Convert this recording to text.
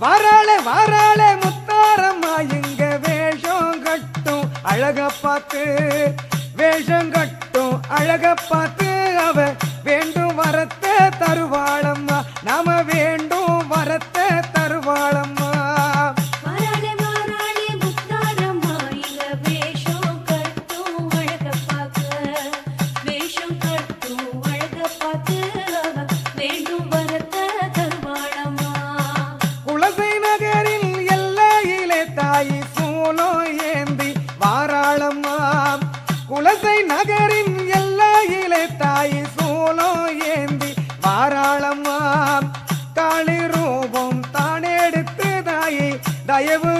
வாராளே வாராளே முத்தாரம்மா இங்க வேஷம் கட்டும் அழக பார்த்து வேஷம் கட்டும் அழக பார்த்து அவ வேண்டும் வரத்தை தருவாளம்மா நாம வேண்டும் வரத்தை தருவாளம்மா குலசை நகரின் எல்லையிலே தாய் சூலம் ஏந்தி வாராளம்மா காளி ரூபம் தான் எடுத்து தாயை தயவு